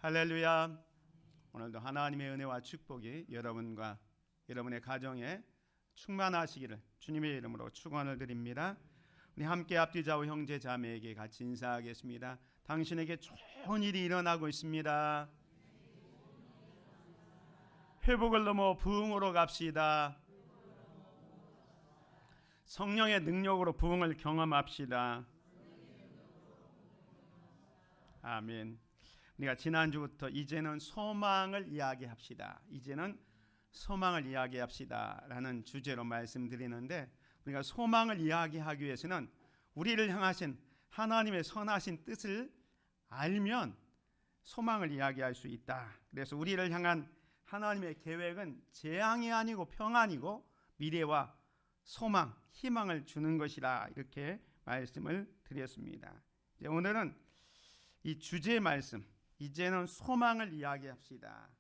할렐루야. 오늘도 하나님의 은혜와 축복이 여러분과 여러분의 가정에 충만하시기를 주님의 이름으로 축원을 드립니다. 우리 함께 앞뒤 좌우 형제 자매에게 같이 인사하겠습니다. 당신에게 좋은 일이 일어나고 있습니다. 회복을 넘어 부흥으로 갑시다. 성령의 능력으로 부흥을 경험합시다. 아멘. 우리가 지난주부터 이제는 소망을 이야기합시다. 이제는 소망을 이야기합시다 라는 주제로 말씀드리는데, 우리가 소망을 이야기하기 위해서는 우리를 향하신 하나님의 선하신 뜻을 알면 소망을 이야기할 수 있다. 그래서 우리를 향한 하나님의 계획은 재앙이 아니고 평안이고 미래와 소망, 희망을 주는 것이라 이렇게 말씀을 드렸습니다. 이제 오늘은 이 주제의 말씀, 이제는 소망을 이야기합시다.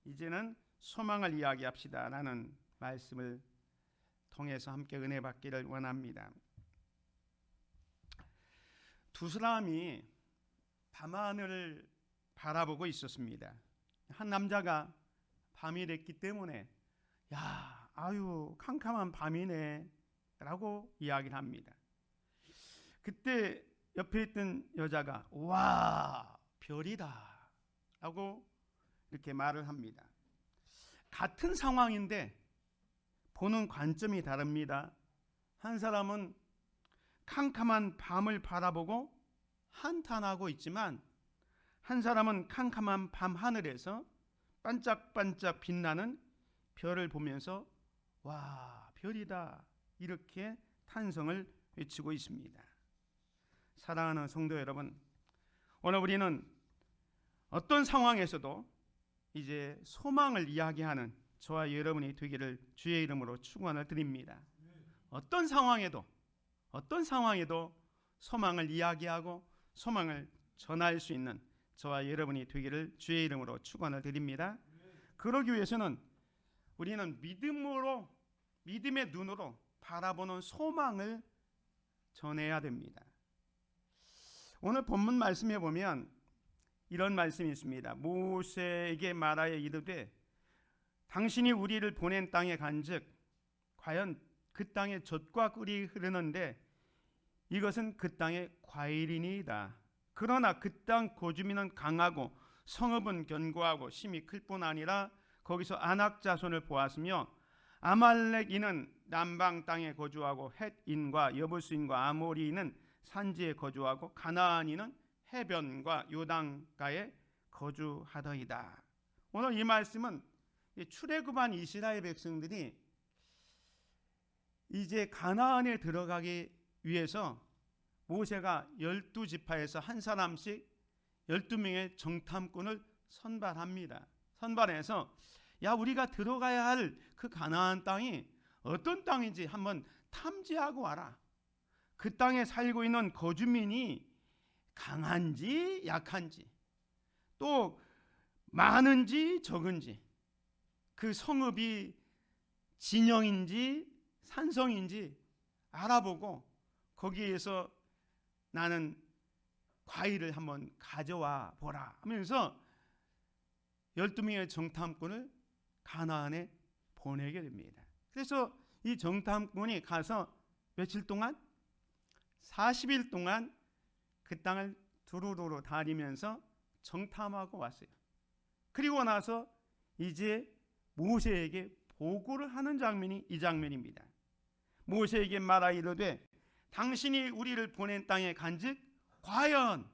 이제는 소망을 이야기합시다 라는 말씀을 통해서 함께 은혜 받기를 원합니다. 두 사람이 밤하늘을 바라보고 있었습니다. 한 남자가 밤이 됐기 때문에 아유 캄캄한 밤이네 라고 이야기를 합니다. 그때 옆에 있던 여자가 와 별이다 라고 이렇게 말을 합니다. 같은 상황인데 보는 관점이 다릅니다. 한 사람은 캄캄한 밤을 바라보고 한탄하고 있지만, 한 사람은 캄캄한 밤 하늘에서 반짝반짝 빛나는 별을 보면서 와 별이다 이렇게 탄성을 외치고 있습니다. 사랑하는 성도 여러분, 오늘 우리는 어떤 상황에서도 이제 소망을 이야기하는 저와 여러분이 되기를 주의 이름으로 축원을 드립니다. 어떤 상황에도 소망을 이야기하고 소망을 전할 수 있는 저와 여러분이 되기를 주의 이름으로 축원을 드립니다. 그러기 위해서는 우리는 믿음의 눈으로 바라보는 소망을 전해야 됩니다. 오늘 본문 말씀에 보면 이런 말씀이 있습니다. 모세에게 말하여 이르되 당신이 우리를 보낸 땅에 간즉 과연 그 땅에 젖과 꿀이 흐르는데 이것은 그 땅의 과일이니이다. 그러나 그 땅 고주민은 강하고 성읍은 견고하고 심히 클 뿐 아니라 거기서 아낙 자손을 보았으며 아말렉인은 남방 땅에 거주하고 헷인과 여부스인과 아모리인은 산지에 거주하고 가나안인은 해변과 요단가에 거주하더이다. 오늘 이 말씀은 출애굽한 이스라엘 백성들이 이제 가나안에 들어가기 위해서 모세가 12지파에서 한 사람씩 12명의 정탐꾼을 선발합니다. 선발해서 우리가 들어가야 할 그 가나안 땅이 어떤 땅인지 한번 탐지하고 와라. 그 땅에 살고 있는 거주민이 강한지 약한지, 또 많은지 적은지, 그 성읍이 진영인지 산성인지 알아보고 거기에서 나는 과일을 한번 가져와 보라 하면서 12명의 정탐꾼을 가나안에 보내게 됩니다. 그래서 이 정탐꾼이 가서 며칠 동안 40일 동안 그 땅을 두루두루 다니면서 정탐하고 왔어요. 그리고 나서 이제 모세에게 보고를 하는 장면이 이 장면입니다. 모세에게 말하 이르되 당신이 우리를 보낸 땅에 간즉 과연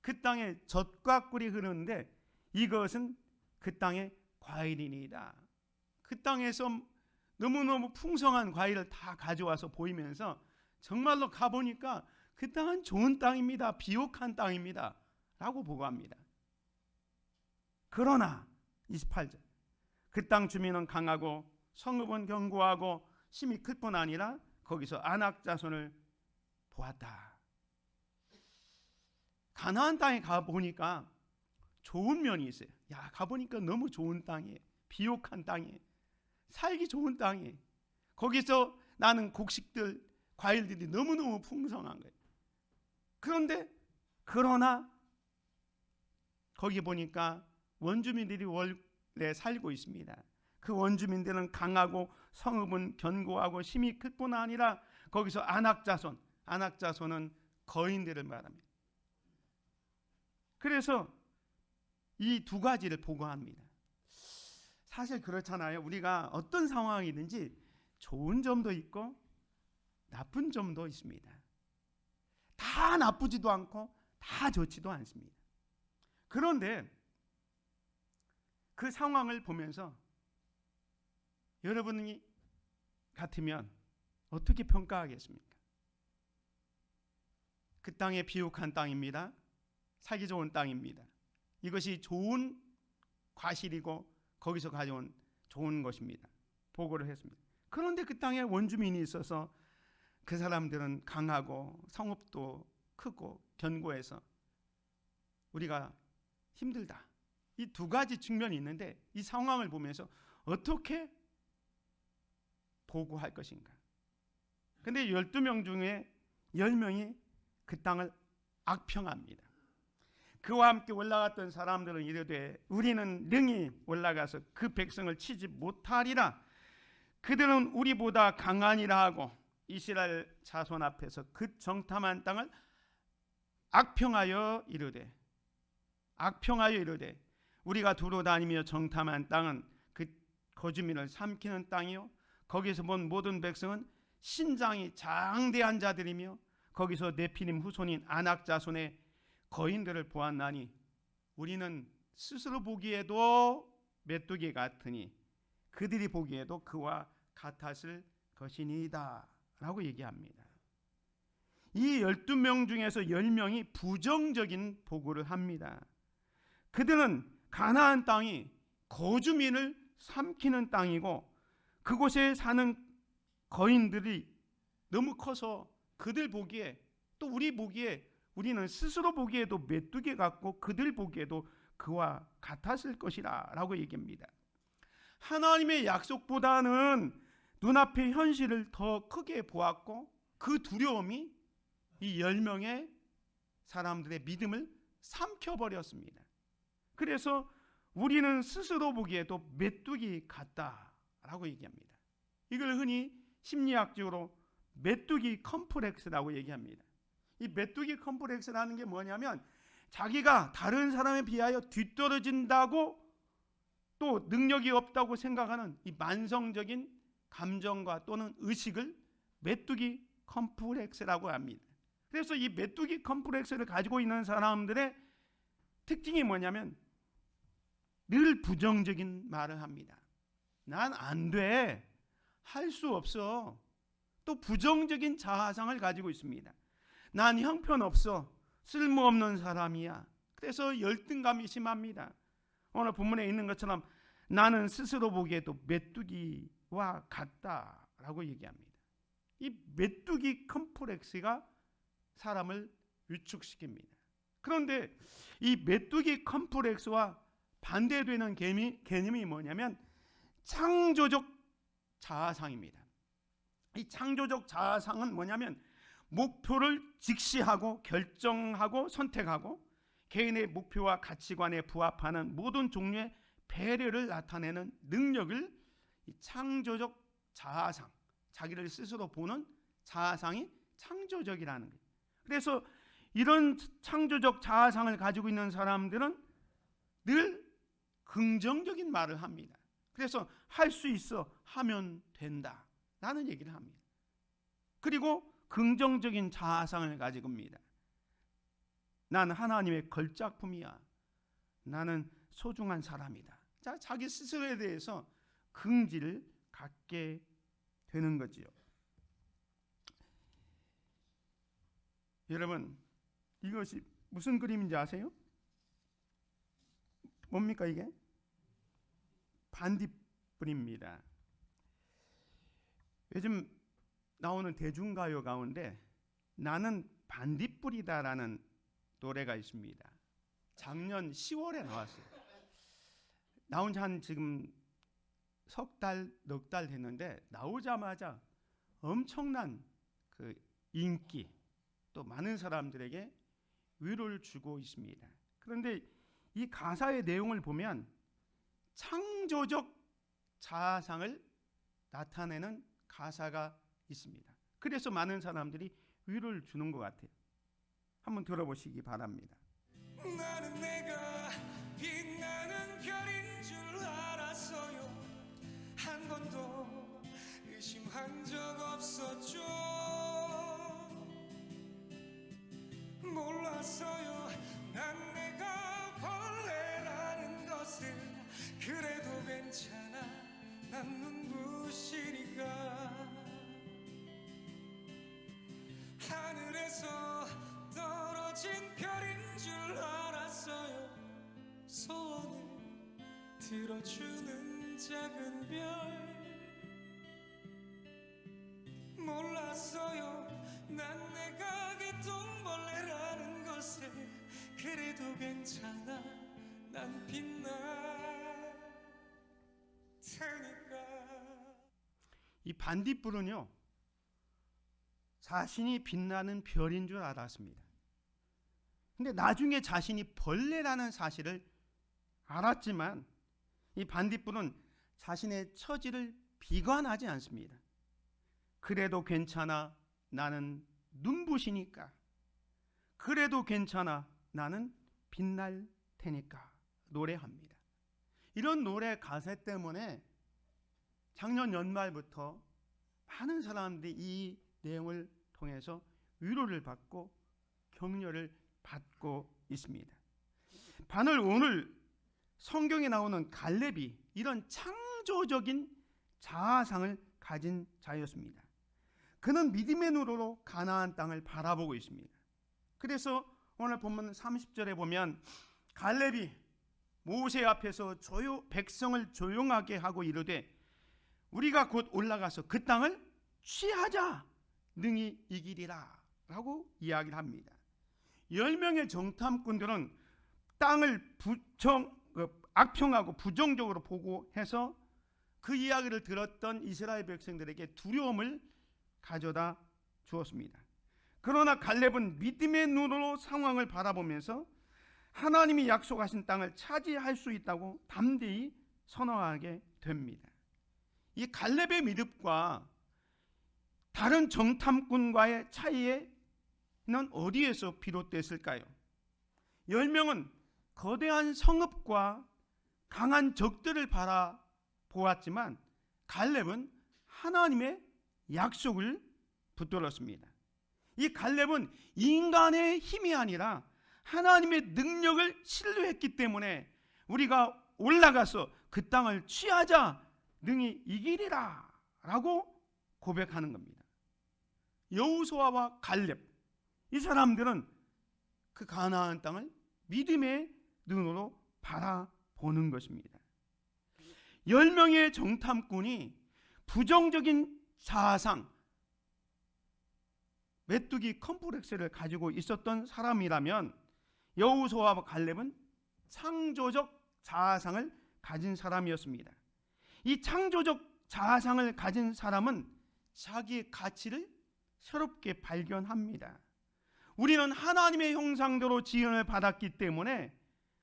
그 땅에 젖과 꿀이 흐르는데 이것은 그 땅의 과일이니이다. 그 땅에서 너무너무 풍성한 과일을 다 가져와서 보이면서 정말로 가보니까 그 땅은 좋은 땅입니다. 비옥한 땅입니다 라고 보고합니다. 그러나 28절 그 땅 주민은 강하고 성읍은 견고하고 심히 클 뿐 아니라 거기서 아낙 자손을 보았다. 가나안 땅에 가보니까 좋은 면이 있어요. 가보니까 너무 좋은 땅이에요. 비옥한 땅이에요. 살기 좋은 땅이에요. 거기서 나는 곡식들, 과일들이 너무너무 풍성한 거예요. 그러나 거기 보니까 원주민들이 원래 살고 있습니다. 그 원주민들은 강하고 성읍은 견고하고 힘이 클 뿐 아니라 거기서 안악자손은 거인들을 말합니다. 그래서 이 두 가지를 보고합니다. 사실 그렇잖아요. 우리가 어떤 상황이든지 좋은 점도 있고 나쁜 점도 있습니다. 다 나쁘지도 않고 다 좋지도 않습니다. 그런데 그 상황을 보면서 여러분이 같으면 어떻게 평가하겠습니까? 그 땅이 비옥한 땅입니다. 살기 좋은 땅입니다. 이것이 좋은 과실이고 거기서 가져온 좋은 것입니다. 보고를 했습니다. 그런데 그 땅에 원주민이 있어서 그 사람들은 강하고 성읍도 크고 견고해서 우리가 힘들다. 이 두 가지 측면이 있는데 이 상황을 보면서 어떻게 보고할 것인가? 근데 12명 중에 10명이 그 땅을 악평합니다. 그와 함께 올라갔던 사람들은 이르되 우리는 능히 올라가서 그 백성을 치지 못하리라. 그들은 우리보다 강하니라 하고 이스라엘 자손 앞에서 그 정탐한 땅을 악평하여 이르되 우리가 두루 다니며 정탐한 땅은 그 거주민을 삼키는 땅이요 거기서 본 모든 백성은 신장이 장대한 자들이며 거기서 네피림 후손인 아낙 자손의 거인들을 보았나니 우리는 스스로 보기에도 메뚜기 같으니 그들이 보기에도 그와 같았을 것이니이다 라고 얘기합니다. 이 12명 중에서 10명이 부정적인 보고를 합니다. 그들은 가나안 땅이 거주민을 삼키는 땅이고 그곳에 사는 거인들이 너무 커서 그들 보기에 또 우리 보기에 우리는 스스로 보기에도 메뚜기 같고 그들 보기에도 그와 같았을 것이라 라고 얘기합니다. 하나님의 약속보다는 눈앞의 현실을 더 크게 보았고 그 두려움이 이 10명의 사람들의 믿음을 삼켜버렸습니다. 그래서 우리는 스스로 보기에도 메뚜기 같다라고 얘기합니다. 이걸 흔히 심리학적으로 메뚜기 컴플렉스라고 얘기합니다. 이 메뚜기 컴플렉스라는 게 뭐냐면 자기가 다른 사람에 비하여 뒤떨어진다고 또 능력이 없다고 생각하는 이 만성적인 감정과 또는 의식을 메뚜기 컴플렉스라고 합니다. 그래서 이 메뚜기 컴플렉스를 가지고 있는 사람들의 특징이 뭐냐면 늘 부정적인 말을 합니다. 난 안 돼. 할 수 없어. 또 부정적인 자아상을 가지고 있습니다. 난 형편없어. 쓸모없는 사람이야. 그래서 열등감이 심합니다. 오늘 본문에 있는 것처럼 나는 스스로 보기에도 메뚜기와 같다라고 얘기합니다. 이 메뚜기 컴플렉스가 사람을 위축시킵니다. 그런데 이 메뚜기 컴플렉스와 반대되는 개념이 뭐냐면 창조적 자아상입니다. 이 창조적 자아상은 뭐냐면 목표를 직시하고 결정하고 선택하고 개인의 목표와 가치관에 부합하는 모든 종류의 배려를 나타내는 능력을 이 창조적 자아상, 자기를 스스로 보는 자아상이 창조적이라는 거예요. 그래서 이런 창조적 자아상을 가지고 있는 사람들은 늘 긍정적인 말을 합니다. 그래서 할 수 있어, 하면 된다 라는 얘기를 합니다. 그리고 긍정적인 자아상을 가지고 있습니다. 나는 하나님의 걸작품이야. 나는 소중한 사람이다. 자, 자기 스스로에 대해서 긍지를 갖게 되는 거지요. 여러분, 이것이 무슨 그림인지 아세요? 뭡니까 이게? 반딧불입니다. 요즘 나오는 대중가요 가운데 나는 반딧불이다라는 노래가 있습니다. 작년 10월에 나왔어요. 나온 지 한 지금 석 달, 넉 달 됐는데 나오자마자 엄청난 그 인기 또 많은 사람들에게 위로를 주고 있습니다. 그런데 이 가사의 내용을 보면 창조적 자아상을 나타내는 가사가 있습니다. 그래서 많은 사람들이 위로를 주는 것 같아요. 한번 들어보시기 바랍니다. 나는 내가 빛나는 별인 줄 알았어요. 한 번도 의심한 적 없었죠. 몰랐어요. 난 내가 벌레라는 것을. 그래도 괜찮아. 난 눈부시니까. 하늘에서 떨어진 별인 줄 알았어요. 소원을 들어주는 작은 별. 몰랐어요. 난 내가 개똥벌레라는 것을. 그래도 괜찮아. 난 빛날 테니까. 이 반딧불은요, 자신이 빛나는 별인 줄 알았습니다. 근데 나중에 자신이 벌레라는 사실을 알았지만 이 반딧불은 자신의 처지를 비관하지 않습니다. 그래도 괜찮아. 나는 눈부시니까. 그래도 괜찮아. 나는 빛날 테니까. 노래합니다. 이런 노래 가사 때문에 작년 연말부터 많은 사람들이 이 내용을 통해서 위로를 받고 격려를 받고 있습니다. 반을 오늘 성경에 나오는 갈렙이 이런 창조적인 자아상을 가진 자였습니다. 그는 믿음의 눈으로 가나안 땅을 바라보고 있습니다. 그래서 오늘 본문 30절에 보면 갈렙이 모세 앞에서 백성을 조용하게 하고 이르되 우리가 곧 올라가서 그 땅을 취하자. 능히 이기리라 라고 이야기를 합니다. 10명의 정탐꾼들은 땅을 악평하고 부정적으로 보고 해서 그 이야기를 들었던 이스라엘 백성들에게 두려움을 가져다 주었습니다. 그러나 갈렙은 믿음의 눈으로 상황을 바라보면서 하나님이 약속하신 땅을 차지할 수 있다고 담대히 선언하게 됩니다. 이 갈렙의 믿음과 다른 정탐꾼과의 차이는 어디에서 비롯됐을까요? 10명은 거대한 성읍과 강한 적들을 바라보았지만 갈렙은 하나님의 약속을 붙들었습니다. 이 갈렙은 인간의 힘이 아니라 하나님의 능력을 신뢰했기 때문에 우리가 올라가서 그 땅을 취하자. 능히 이기리라 라고 고백하는 겁니다. 여호수아와 갈렙, 이 사람들은 그 가나안 땅을 믿음의 눈으로 바라보는 것입니다. 10명의 정탐꾼이 부정적인 자아상, 메뚜기 컴플렉스를 가지고 있었던 사람이라면 여호수아와 갈렙은 창조적 자아상을 가진 사람이었습니다. 이 창조적 자아상을 가진 사람은 자기의 가치를 새롭게 발견합니다. 우리는 하나님의 형상대로 지음을 받았기 때문에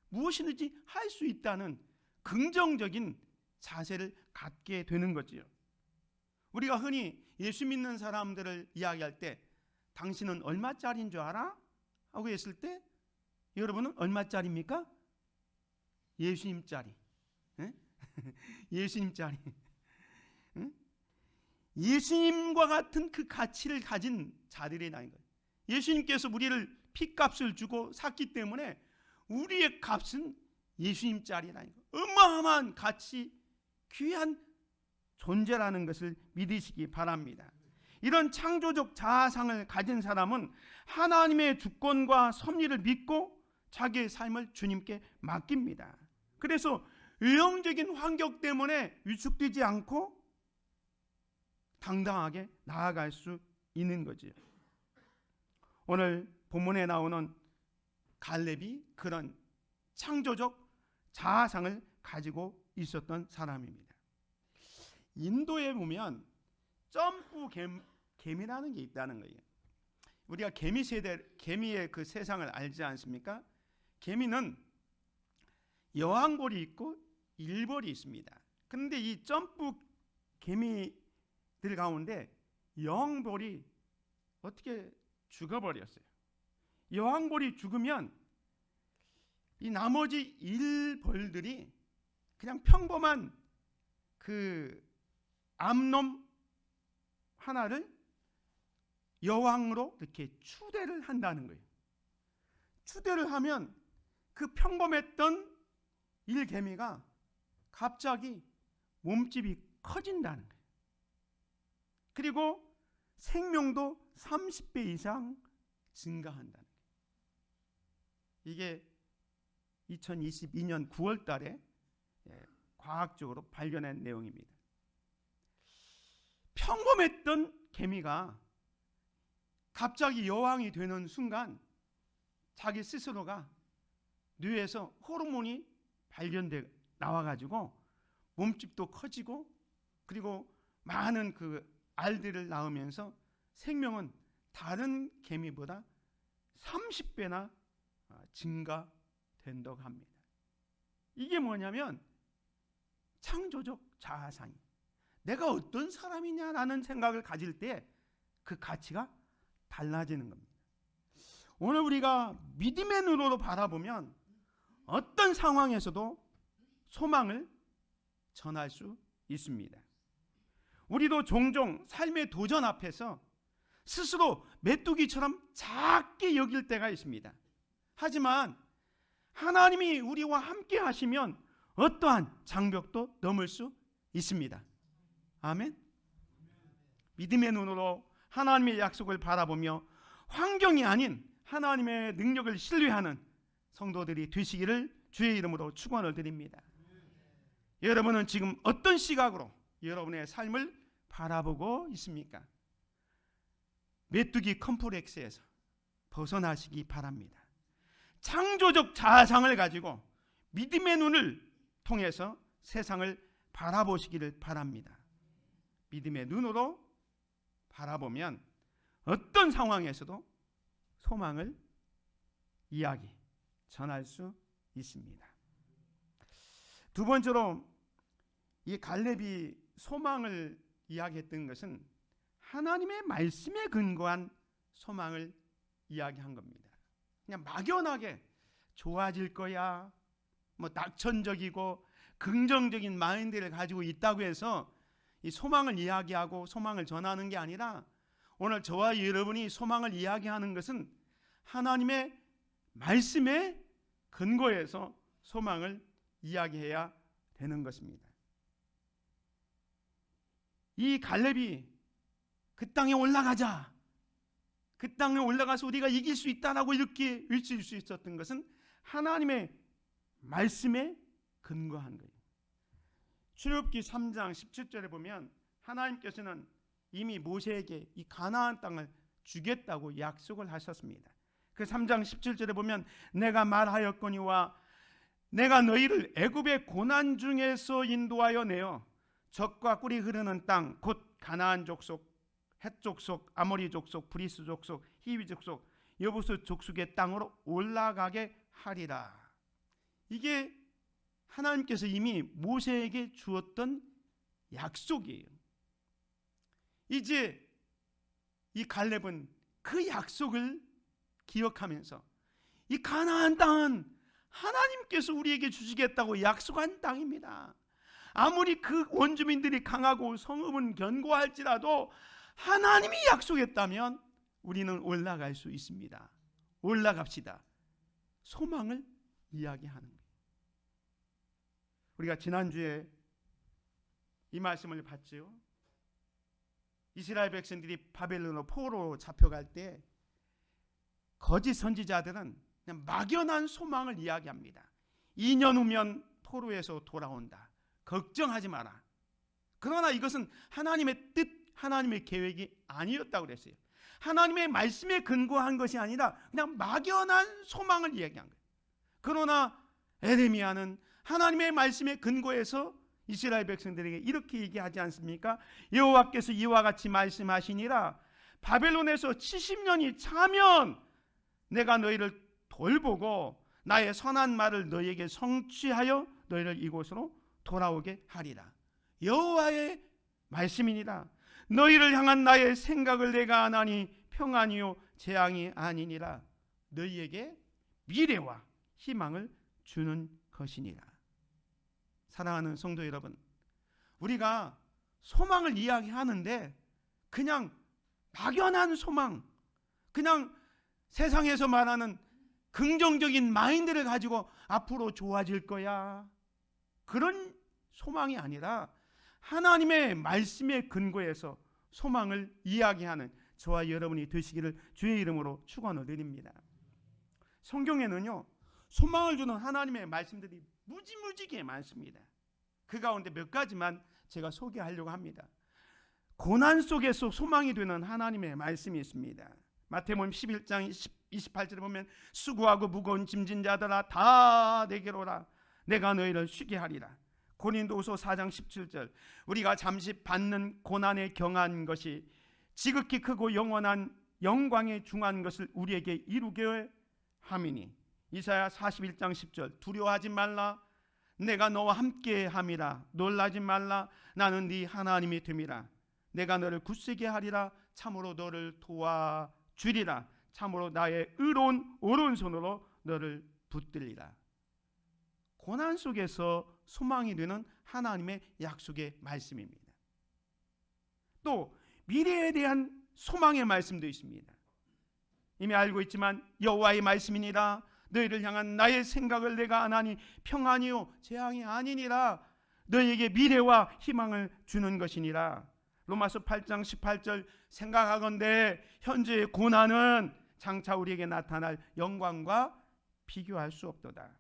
무엇이든지 할 수 있다는 긍정적인 자세를 갖게 되는 거지요. 우리가 흔히 예수 믿는 사람들을 이야기할 때 당신은 얼마짜리인 줄 알아? 하고 했을 때 여러분은 얼마짜리입니까? 예수님짜리. 예수님짜리. 예수님과 같은 그 가치를 가진 자들이라는 거예요. 예수님께서 우리를 피값을 주고 샀기 때문에 우리의 값은 예수님짜리라는 거예요. 어마어마한 가치, 귀한 존재라는 것을 믿으시기 바랍니다. 이런 창조적 자아상을 가진 사람은 하나님의 주권과 섭리를 믿고 자기의 삶을 주님께 맡깁니다. 그래서 외형적인 환경 때문에 위축되지 않고 당당하게 나아갈 수 있는 거지요. 오늘 본문에 나오는 갈렙이 그런 창조적 자아상을 가지고 있었던 사람입니다. 인도에 보면 점프 개미라는 게 있다는 거예요. 우리가 개미의 그 세상을 알지 않습니까? 개미는 여왕벌이 있고 일벌이 있습니다. 그런데 이 점프 개미들 가운데 여왕벌이 어떻게 죽어버렸어요. 여왕벌이 죽으면 이 나머지 일벌들이 그냥 평범한 그 암놈 하나를 여왕으로 이렇게 추대를 한다는 거예요. 추대를 하면 그 평범했던 일개미가 갑자기 몸집이 커진다는 거예요. 그리고 생명도 30배 이상 증가한다는 거예요. 이게 2022년 9월 달에 과학적으로 발견한 내용입니다. 평범했던 개미가 갑자기 여왕이 되는 순간 자기 스스로가 뇌에서 호르몬이 발견돼 나와가지고 몸집도 커지고 그리고 많은 그 알들을 낳으면서 생명은 다른 개미보다 30배나 증가된다고 합니다. 이게 뭐냐면 창조적 자아상이, 내가 어떤 사람이냐라는 생각을 가질 때 그 가치가 달라지는 겁니다. 오늘 우리가 믿음의 눈으로 바라보면 어떤 상황에서도 소망을 전할 수 있습니다. 우리도 종종 삶의 도전 앞에서 스스로 메뚜기처럼 작게 여길 때가 있습니다. 하지만 하나님이 우리와 함께 하시면 어떠한 장벽도 넘을 수 있습니다. 아멘. 믿음의 눈으로 하나님의 약속을 바라보며 환경이 아닌 하나님의 능력을 신뢰하는 성도들이 되시기를 주의 이름으로 축원을 드립니다. 여러분은 지금 어떤 시각으로 여러분의 삶을 바라보고 있습니까? 메뚜기 컴플렉스에서 벗어나시기 바랍니다. 창조적 자아상을 가지고 믿음의 눈을 통해서 세상을 바라보시기를 바랍니다. 믿음의 눈으로 바라보면 어떤 상황에서도 소망을 전할 수 있습니다. 두 번째로 이 갈렙이 소망을 이야기했던 것은 하나님의 말씀에 근거한 소망을 이야기한 겁니다. 그냥 막연하게 좋아질 거야, 뭐 낙천적이고 긍정적인 마인드를 가지고 있다고 해서 이 소망을 이야기하고 소망을 전하는 게 아니라 오늘 저와 여러분이 소망을 이야기하는 것은 하나님의 말씀에 근거해서 소망을 이야기해야 되는 것입니다. 이 갈렙이 그 땅에 올라가자, 그 땅에 올라가서 우리가 이길 수 있다라고 이렇게 외칠 수 있었던 것은 하나님의 말씀에 근거한 거예요. 출애굽기 3장 17절에 보면 하나님께서는 이미 모세에게 이 가나안 땅을 주겠다고 약속을 하셨습니다. 그 3장 17절에 보면 내가 말하였거니와 내가 너희를 애굽의 고난 중에서 인도하여 내어 젖과 꿀이 흐르는 땅 곧 가나안 족속, 헷 족속, 아모리 족속, 브리스 족속, 히위 족속, 여부스 족속의 땅으로 올라가게 하리라. 이게 하나님께서 이미 모세에게 주었던 약속이에요. 이제 이 갈렙은 그 약속을 기억하면서 이 가나안 땅은 하나님께서 우리에게 주시겠다고 약속한 땅입니다. 아무리 그 원주민들이 강하고 성읍은 견고할지라도 하나님이 약속했다면 우리는 올라갈 수 있습니다. 올라갑시다. 소망을 이야기하는 거예요. 우리가 지난주에 이 말씀을 봤죠. 이스라엘 백성들이 바벨론으로 포로로 잡혀갈 때 거짓 선지자들은 그냥 막연한 소망을 이야기합니다. 2년 후면 포로에서 돌아온다. 걱정하지 마라. 그러나 이것은 하나님의 뜻, 하나님의 계획이 아니었다고 그랬어요. 하나님의 말씀에 근거한 것이 아니라 그냥 막연한 소망을 이야기한 거예요. 그러나 에레미야는 하나님의 말씀에 근거해서 이스라엘 백성들에게 이렇게 얘기하지 않습니까? 여호와께서 이와 같이 말씀하시니라. 바벨론에서 70년이 차면 내가 너희를 돌보고 나의 선한 말을 너희에게 성취하여 너희를 이곳으로 돌아오게 하리라. 여호와의 말씀이니라. 너희를 향한 나의 생각을 내가 아나니 평안이요 재앙이 아니니라. 너희에게 미래와 희망을 주는 것이니라. 사랑하는 성도 여러분, 우리가 소망을 이야기하는데 그냥 막연한 소망, 그냥 세상에서 말하는 긍정적인 마인드를 가지고 앞으로 좋아질 거야, 그런 소망이 아니라 하나님의 말씀에 근거해서 소망을 이야기하는 저와 여러분이 되시기를 주의 이름으로 축원을 드립니다. 성경에는요, 소망을 주는 하나님의 말씀들이 무지무지게 많습니다. 그 가운데 몇 가지만 제가 소개하려고 합니다. 고난 속에서 소망이 되는 하나님의 말씀이 있습니다. 마태복음 11장 28절에 보면 수고하고 무거운 짐진 자들아 다 내게로 오라 내가 너희를 쉬게 하리라. 고린도후서 4장 17절 우리가 잠시 받는 고난에 경한 것이 지극히 크고 영원한 영광에 중한 것을 우리에게 이루게 함이니. 이사야 41장 10절 두려워하지 말라 내가 너와 함께 함이라. 놀라지 말라 나는 네 하나님이 됨이라. 내가 너를 굳세게 하리라. 참으로 너를 도와주리라. 참으로 나의 의로운 오른손으로 너를 붙들리라. 고난 속에서 소망이 되는 하나님의 약속의 말씀입니다. 또 미래에 대한 소망의 말씀도 있습니다. 이미 알고 있지만 여호와의 말씀이니라. 너희를 향한 나의 생각을 내가 아나니 평안이요 재앙이 아니니라. 너희에게 미래와 희망을 주는 것이니라. 로마서 8장 18절 생각하건대 현재의 고난은 장차 우리에게 나타날 영광과 비교할 수 없도다.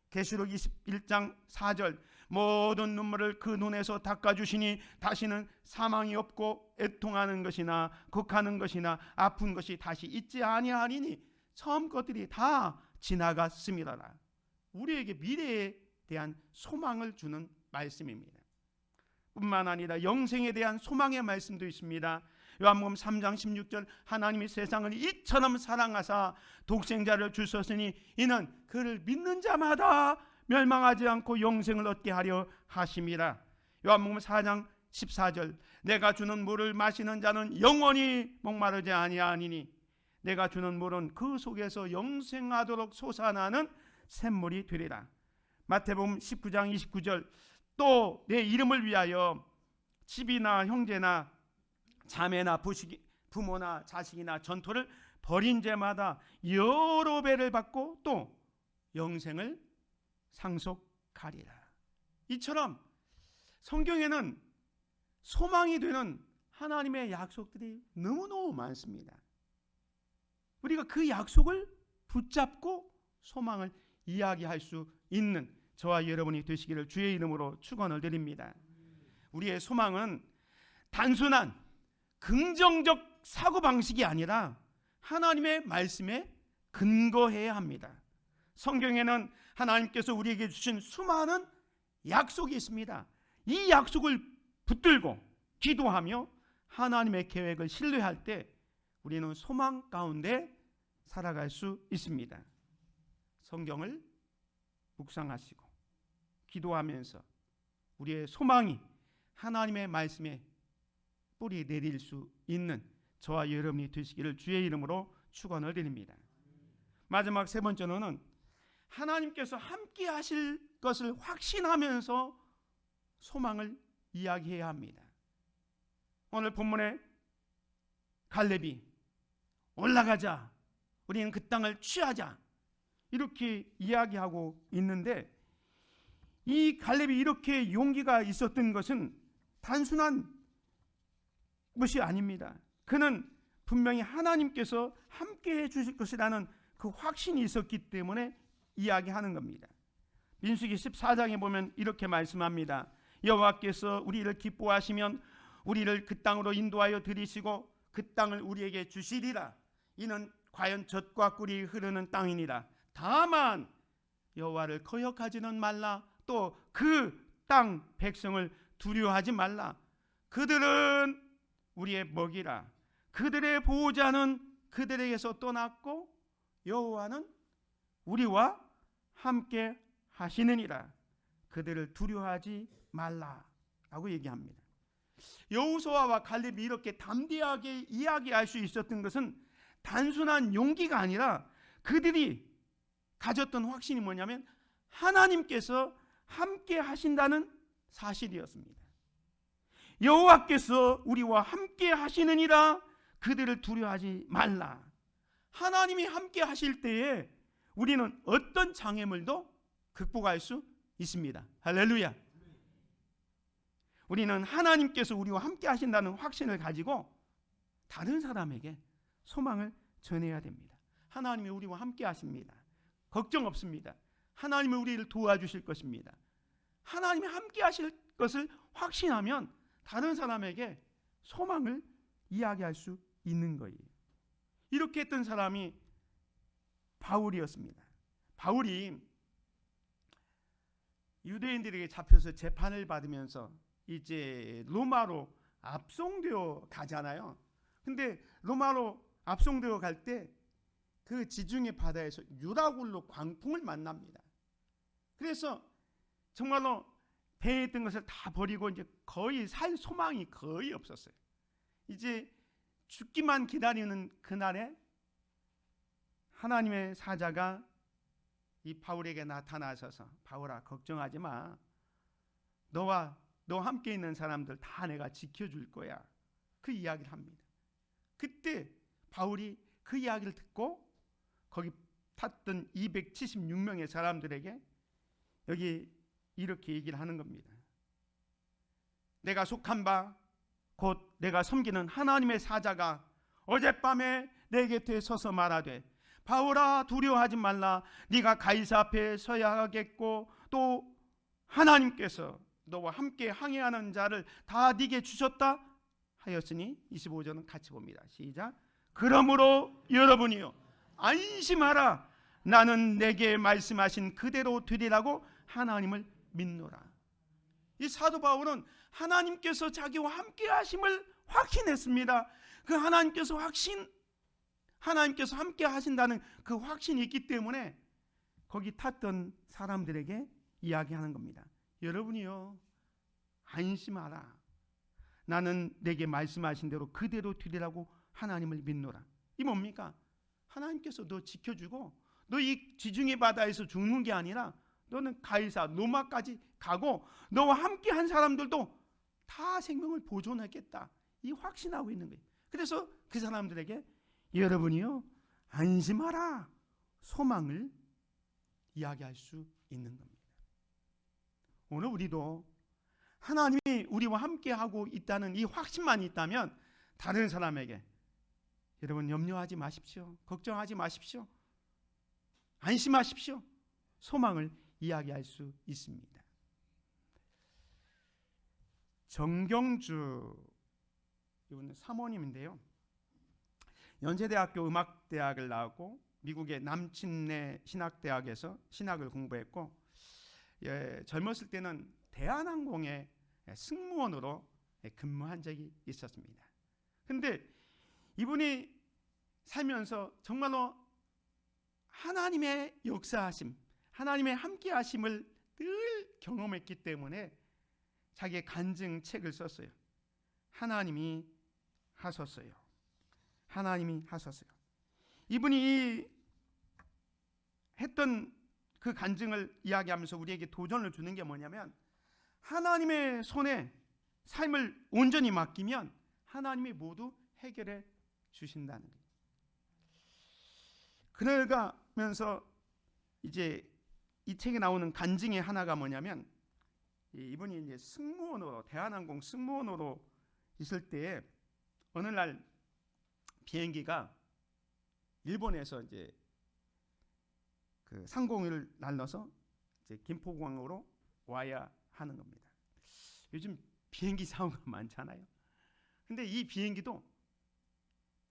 계시록 21장 4절 모든 눈물을 그 눈에서 닦아주시니 다시는 사망이 없고 애통하는 것이나 곡하는 것이나 아픈 것이 다시 있지 아니하리니 처음 것들이 다 지나갔음이라라. 우리에게 미래에 대한 소망을 주는 말씀입니다. 뿐만 아니라 영생에 대한 소망의 말씀도 있습니다. 요한복음 3장 16절 하나님이 세상을 이처럼 사랑하사 독생자를 주셨으니 이는 그를 믿는 자마다 멸망하지 않고 영생을 얻게 하려 하심이라. 요한복음 4장 14절 내가 주는 물을 마시는 자는 영원히 목마르지 아니하니니 내가 주는 물은 그 속에서 영생하도록 솟아나는 샘물이 되리라. 마태복음 19장 29절 또 내 이름을 위하여 집이나 형제나 자매나 부모나 자식이나 전토를 벌인 죄마다 여러 배를 받고 또 영생을 상속하리라. 이처럼 성경에는 소망이 되는 하나님의 약속들이 너무너무 많습니다. 우리가 그 약속을 붙잡고 소망을 이야기할 수 있는 저와 여러분이 되시기를 주의 이름으로 축원을 드립니다. 우리의 소망은 단순한 긍정적 사고방식이 아니라 하나님의 말씀에 근거해야 합니다. 성경에는 하나님께서 우리에게 주신 수많은 약속이 있습니다. 이 약속을 붙들고 기도하며 하나님의 계획을 신뢰할 때 우리는 소망 가운데 살아갈 수 있습니다. 성경을 묵상하시고 기도하면서 우리의 소망이 하나님의 말씀에 뿌리 내릴 수 있는 저와 여러분이 되시기를 주의 이름으로 축원을 드립니다. 마지막 세 번째로는 하나님께서 함께 하실 것을 확신하면서 소망을 이야기해야 합니다. 오늘 본문에 갈렙이 올라가자, 우리는 그 땅을 취하자 이렇게 이야기하고 있는데 이 갈렙이 이렇게 용기가 있었던 것은 단순한 것이 아닙니다. 그는 분명히 하나님께서 함께해 주실 것이라는 그 확신이 있었기 때문에 이야기하는 겁니다. 민수기 14장에 보면 이렇게 말씀합니다. 여호와께서 우리를 기뻐하시면 우리를 그 땅으로 인도하여 들이시고 그 땅을 우리에게 주시리라. 이는 과연 젖과 꿀이 흐르는 땅이니라. 다만 여호와를 거역하지는 말라. 또 그 땅 백성을 두려워하지 말라. 그들은 우리의 먹이라. 그들의 보호자는 그들에게서 떠났고 여호와는 우리와 함께 하시느니라. 그들을 두려워하지 말라라고 얘기합니다. 여호수아와 갈렙이 이렇게 담대하게 이야기할 수 있었던 것은 단순한 용기가 아니라 그들이 가졌던 확신이 뭐냐면 하나님께서 함께 하신다는 사실이었습니다. 여호와께서 우리와 함께 하시느니라. 그들을 두려워하지 말라. 하나님이 함께 하실 때에 우리는 어떤 장애물도 극복할 수 있습니다. 할렐루야. 우리는 하나님께서 우리와 함께 하신다는 확신을 가지고 다른 사람에게 소망을 전해야 됩니다. 하나님이 우리와 함께 하십니다. 걱정 없습니다. 하나님이 우리를 도와주실 것입니다. 하나님이 함께 하실 것을 확신하면 다른 사람에게 소망을 이야기할 수 있는 거예요. 이렇게 했던 사람이 바울이었습니다. 바울이 유대인들에게 잡혀서 재판을 받으면서 이제 로마로 압송되어 가잖아요. 근데 로마로 압송되어 갈 때 그 지중해 바다에서 유라굴로 광풍을 만납니다. 그래서 정말로 배에 있던 것을 다 버리고 이제 거의 살 소망이 거의 없었어요. 이제 죽기만 기다리는 그날에 하나님의 사자가 이 바울에게 나타나셔서 바울아 걱정하지 마. 너와 너 함께 있는 사람들 다 내가 지켜줄 거야. 그 이야기를 합니다. 그때 바울이 그 이야기를 듣고 거기 탔던 276명의 사람들에게 여기 이렇게 얘기를 하는 겁니다. 내가 속한 바 곧 내가 섬기는 하나님의 사자가 어젯밤에 내 곁에 서서 말하되 바울아 두려워하지 말라. 네가 가이사 앞에 서야 하겠고 또 하나님께서 너와 함께 항해하는 자를 다 네게 주셨다 하였으니 25절은 같이 봅니다. 시작. 그러므로 여러분이요 안심하라. 나는 내게 말씀하신 그대로 되리라고 하나님을 믿노라. 이 사도 바울은 하나님께서 자기와 함께 하심을 확신했습니다. 그 하나님께서 함께 하신다는 그 확신이 있기 때문에 거기 탔던 사람들에게 이야기하는 겁니다. 여러분이요 안심하라. 나는 내게 말씀하신 대로 그대로 되리라고 하나님을 믿노라. 이 뭡니까? 하나님께서 너 지켜주고 너 이 지중해 바다에서 죽는 게 아니라 너는 가이사 로마까지 가고 너와 함께 한 사람들도 다 생명을 보존하겠다. 이 확신하고 있는 거예요. 그래서 그 사람들에게 여러분이요 안심하라. 소망을 이야기할 수 있는 겁니다. 오늘 우리도 하나님이 우리와 함께하고 있다는 이 확신만 있다면 다른 사람에게 여러분 염려하지 마십시오. 걱정하지 마십시오. 안심하십시오. 소망을 이야기할 수 있습니다. 정경주 이분은 사모님인데요. 연세대학교 음악대학을 나왔고 미국의 남침내 신학대학에서 신학을 공부했고 젊었을 때는 대한항공의 승무원으로 근무한 적이 있었습니다. 그런데 이분이 살면서 정말로 하나님의 역사하심, 하나님의 함께하심을 늘 경험했기 때문에 자기의 간증책을 썼어요. 하나님이 하셨어요. 하나님이 하셨어요. 이분이 했던 그 간증을 이야기하면서 우리에게 도전을 주는 게 뭐냐면 하나님의 손에 삶을 온전히 맡기면 하나님이 모두 해결해 주신다는 거예요. 그러면서 이제 이 책에 나오는 간증의 하나가 뭐냐면 이분이 이제 승무원으로 대한항공 승무원으로 있을 때에 어느 날 비행기가 일본에서 이제 그 상공을 날려서 이제 김포공항으로 와야 하는 겁니다. 요즘 비행기 사고가 많잖아요. 근데 이 비행기도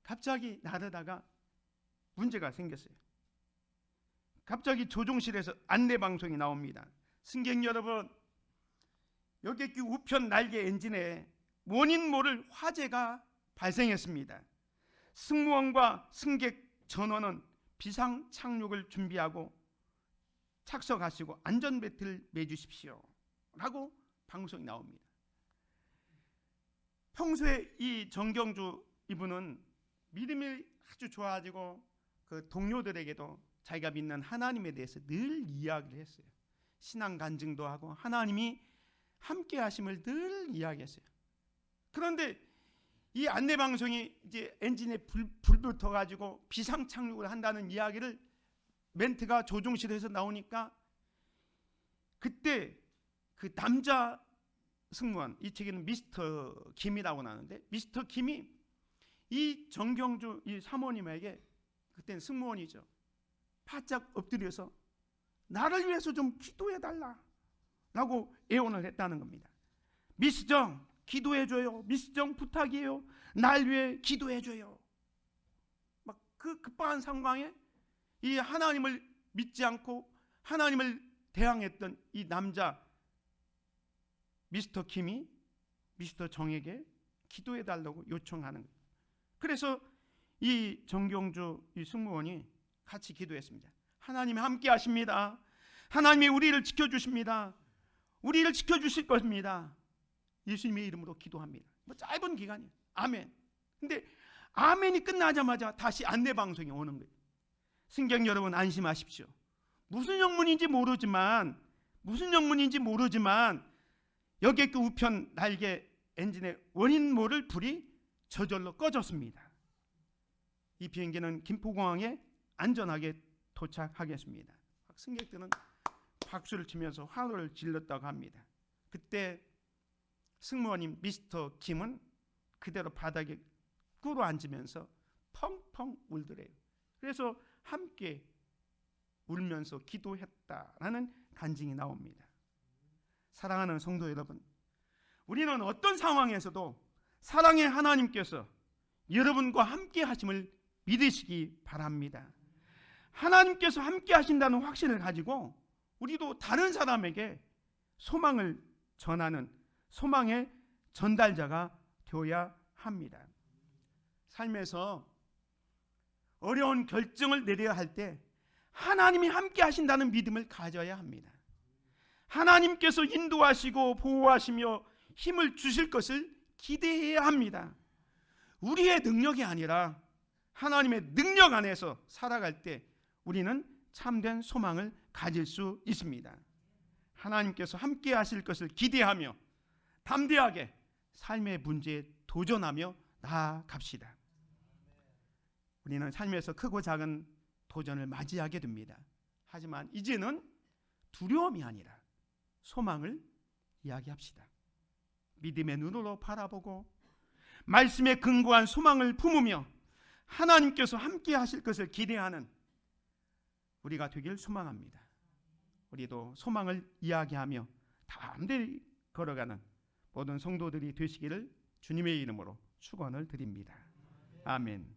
갑자기 나르다가 문제가 생겼어요. 갑자기 조종실에서 안내 방송이 나옵니다. 승객 여러분, 여객기 우편 날개 엔진에 원인 모를 화재가 발생했습니다. 승무원과 승객 전원은 비상 착륙을 준비하고 착석하시고 안전벨트를 매주십시오 라고 방송이 나옵니다. 평소에 이 정경주 이분은 믿음이 아주 좋아지고 그 동료들에게도 자기가 믿는 하나님에 대해서 늘 이야기를 했어요. 신앙 간증도 하고 하나님이 함께 하심을 늘 이야기했어요. 그런데 이 안내 방송이 이제 엔진에 불 붙어 가지고 비상 착륙을 한다는 이야기를 멘트가 조종실에서 나오니까 그때 그 남자 승무원, 이 책에는 미스터 김이라고 나오는데 미스터 김이 이 정경주 이 사모님에게, 그때는 승무원이죠, 바짝 엎드려서 나를 위해서 좀 기도해 달라 라고 애원을 했다는 겁니다. 미스 정 기도해줘요. 미스 정 부탁이에요. 날 위해 기도해줘요. 막 그 급박한 상황에 이 하나님을 믿지 않고 하나님을 대항했던 이 남자 미스터 김이 미스터 정에게 기도해 달라고 요청하는 거예요. 그래서 이 정경주 이 승무원이 같이 기도했습니다. 하나님이 함께 하십니다. 하나님이 우리를 지켜주십니다. 우리를 지켜주실 것입니다. 예수님의 이름으로 기도합니다. 뭐 짧은 기간이에요. 아멘. 근데 아멘이 끝나자마자 다시 안내방송이 오는 거예요. 승객 여러분 안심하십시오. 무슨 영문인지 모르지만 여객기 우편 날개 엔진의 원인 모를 불이 저절로 꺼졌습니다. 이 비행기는 김포공항에 안전하게 도착하겠습니다. 승객들은 박수를 치면서 환호를 질렀다고 합니다. 그때 승무원인 미스터 김은 그대로 바닥에 꿇어 앉으면서 펑펑 울더래요. 그래서 함께 울면서 기도했다라는 간증이 나옵니다. 사랑하는 성도 여러분, 우리는 어떤 상황에서도 사랑의 하나님께서 여러분과 함께 하심을 믿으시기 바랍니다. 하나님께서 함께 하신다는 확신을 가지고 우리도 다른 사람에게 소망을 전하는 소망의 전달자가 되어야 합니다. 삶에서 어려운 결정을 내려야 할 때 하나님이 함께 하신다는 믿음을 가져야 합니다. 하나님께서 인도하시고 보호하시며 힘을 주실 것을 기대해야 합니다. 우리의 능력이 아니라 하나님의 능력 안에서 살아갈 때 우리는 참된 소망을 가질 수 있습니다. 하나님께서 함께 하실 것을 기대하며 담대하게 삶의 문제에 도전하며 나아갑시다. 우리는 삶에서 크고 작은 도전을 맞이하게 됩니다. 하지만 이제는 두려움이 아니라 소망을 이야기합시다. 믿음의 눈으로 바라보고 말씀에 근거한 소망을 품으며 하나님께서 함께 하실 것을 기대하는 우리가 되길 소망합니다. 우리도 소망을 이야기하며 담대히 걸어가는 모든 성도들이 되시기를 주님의 이름으로 축원을 드립니다. 아멘.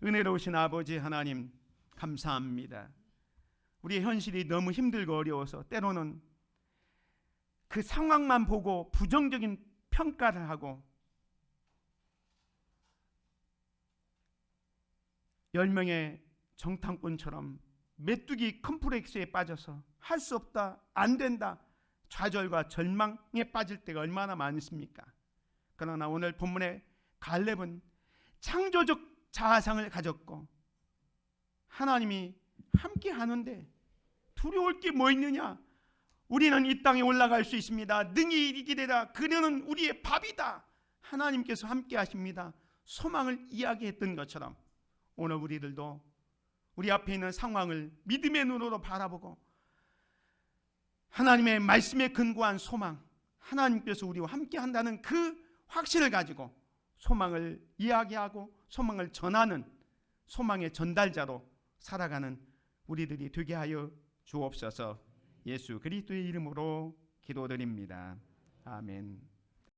은혜로우신 아버지 하나님 감사합니다. 우리의 현실이 너무 힘들고 어려워서 때로는 그 상황만 보고 부정적인 평가를 하고 10명의 정탐꾼처럼 메뚜기 컴플렉스에 빠져서 할 수 없다, 안 된다, 좌절과 절망에 빠질 때가 얼마나 많습니까? 그러나 오늘 본문의 갈렙은 창조적 자아상을 가졌고 하나님이 함께 하는데 두려울 게 뭐 있느냐? 우리는 이 땅에 올라갈 수 있습니다. 능히 이기리라. 그는 우리의 밥이다. 하나님께서 함께 하십니다. 소망을 이야기했던 것처럼 오늘 우리들도 우리 앞에 있는 상황을 믿음의 눈으로 바라보고 하나님의 말씀에 근거한 소망, 하나님께서 우리와 함께 한다는 그 확신을 가지고 소망을 이야기하고 소망을 전하는 소망의 전달자로 살아가는 우리들이 되게 하여 주옵소서. 예수 그리스도의 이름으로 기도드립니다. 아멘.